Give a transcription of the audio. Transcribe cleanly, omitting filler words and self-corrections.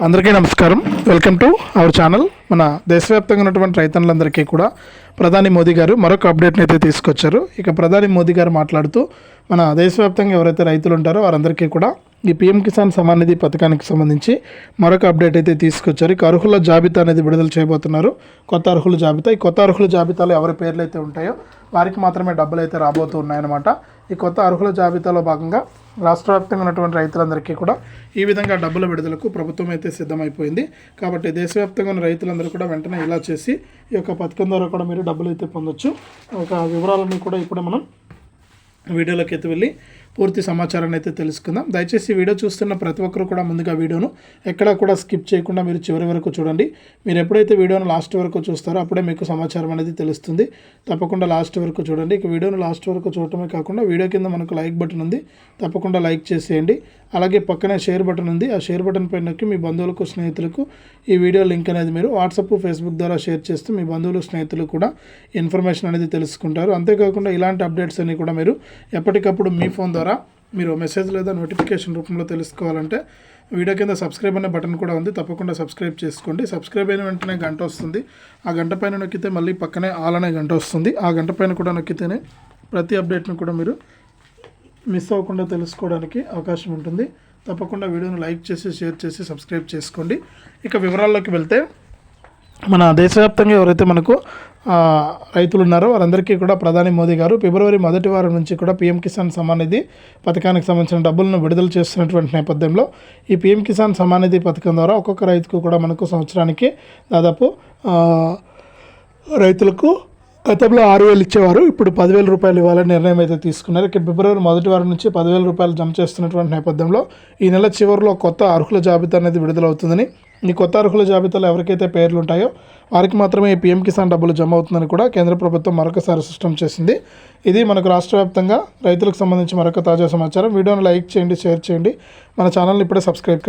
అందరికీ నమస్కారం. Welcome to our channel. మన దేశవ్యాప్తంగా ఉన్నటువంటి రైతన్నులందరికీ కూడా ప్రధాని మోదీ గారు మరొక అప్డేట్ని అయితే తీసుకొచ్చారు. ఇక ప్రధాని మోదీ గారు మాట్లాడుతూ మన దేశవ్యాప్తంగా ఎవరైతే రైతులు ఉంటారో వారందరికీ కూడా ఈ పీఎం కిసాన్ సమ్మాన్ నిధి పథకానికి సంబంధించి మరొక అప్డేట్ అయితే తీసుకొచ్చారు. ఇక అర్హుల జాబితా అనేది విడుదల చేయబోతున్నారు. కొత్త అర్హుల జాబితా. ఈ కొత్త అర్హుల జాబితాలో ఎవరి పేర్లు అయితే ఉంటాయో వారికి మాత్రమే డబ్బులు అయితే రాబోతూ ఉన్నాయన్నమాట. ఈ కొత్త అర్హుల జాబితాలో భాగంగా రాష్ట్ర వ్యాప్తంగా ఉన్నటువంటి రైతులందరికీ కూడా ఈ విధంగా డబ్బుల విడుదలకు ప్రభుత్వం అయితే సిద్ధమైపోయింది. కాబట్టి దేశవ్యాప్తంగా ఉన్న రైతులందరూ కూడా వెంటనే ఇలా చేసి ఈ యొక్క పథకం ద్వారా కూడా మీరు డబ్బులు అయితే పొందొచ్చు. ఒక వివరాలన్నీ కూడా ఇప్పుడు మనం వీడియోలోకి అయితే వెళ్ళి పూర్తి సమాచారాన్ని అయితే తెలుసుకుందాం. దయచేసి ఈ వీడియో చూస్తున్న ప్రతి ఒక్కరు కూడా ముందుగా వీడియోను ఎక్కడా కూడా స్కిప్ చేయకుండా మీరు చివరి వరకు చూడండి. మీరు ఎప్పుడైతే వీడియోను లాస్ట్ వరకు చూస్తారో అప్పుడే మీకు సమాచారం అనేది తెలుస్తుంది. తప్పకుండా లాస్ట్ వరకు చూడండి. ఇక వీడియోను లాస్ట్ వరకు చూడటమే కాకుండా వీడియో కింద మనకు లైక్ బటన్ ఉంది, తప్పకుండా లైక్ చేసేయండి. అలాగే పక్కనే షేర్ బటన్ ఉంది, ఆ షేర్ బటన్ పైన నొక్కి మీ బంధువులకు స్నేహితులకు ఈ వీడియో లింక్ అనేది మీరు వాట్సాప్ ఫేస్బుక్ ద్వారా షేర్ చేస్తే మీ బంధువులు స్నేహితులు కూడా ఇన్ఫర్మేషన్ అనేది తెలుసుకుంటారు. అంతేకాకుండా ఇలాంటి అప్డేట్స్ అన్ని కూడా మీరు ఎప్పటికప్పుడు మీ ఫోన్ ద్వారా మీరు మెసేజ్ లేదా నోటిఫికేషన్ రూపంలో తెలుసుకోవాలంటే వీడియో కింద సబ్స్క్రైబ్ అనే బటన్ కూడా ఉంది, తప్పకుండా సబ్స్క్రైబ్ చేసుకోండి. సబ్స్క్రైబ్ అయిన వెంటనే గంట వస్తుంది. ఆ గంట పైన నొక్కితే మళ్ళీ పక్కనే ఆల్ అనే గంట వస్తుంది. ఆ గంట పైన కూడా నొక్కితేనే ప్రతి అప్డేట్ను కూడా మీరు మిస్ అవ్వకుండా తెలుసుకోవడానికి అవకాశం ఉంటుంది. తప్పకుండా వీడియోను లైక్ చేసి షేర్ చేసి సబ్స్క్రైబ్ చేసుకోండి. ఇక వివరాల్లోకి వెళ్తే మన దేశవ్యాప్తంగా ఎవరైతే మనకు రైతులు ఉన్నారో వారందరికీ కూడా ప్రధాని మోదీ గారు ఫిబ్రవరి 1వ వారం నుంచి కూడా పీఎం కిసాన్ సమ్మాన్ నిధి పథకానికి సంబంధించిన డబ్బులను విడుదల చేస్తున్నటువంటి నేపథ్యంలో ఈ పీఎం కిసాన్ సమ్మాన్ నిధి పథకం ద్వారా ఒక్కొక్క రైతుకు కూడా మనకు సంవత్సరానికి దాదాపు రైతులకు గతంలో 6,000 ఇచ్చేవారు, ఇప్పుడు 10,000 రూపాయలు ఇవ్వాలని నిర్ణయం అయితే తీసుకున్నారు. ఇక ఫిబ్రవరి 1వ వారం నుంచి 10,000 రూపాయలు జమ చేస్తున్నటువంటి నేపథ్యంలో ఈ నెల చివరిలో కొత్త అర్హుల జాబితా అనేది విడుదలవుతుందని, ఈ కొత్త అర్హుల జాబితాలో ఎవరికైతే పేర్లు ఉంటాయో వారికి మాత్రమే ఈ పీఎం కిసాన్ డబ్బులు జమ అవుతుందని కూడా కేంద్ర ప్రభుత్వం మరొకసారి స్పష్టం చేసింది. ఇది మనకు రాష్ట్ర వ్యాప్తంగా రైతులకు సంబంధించి మరొక తాజా సమాచారం. వీడియోను లైక్ చేయండి, షేర్ చేయండి, మన ఛానల్ని ఇప్పుడే సబ్స్క్రైబ్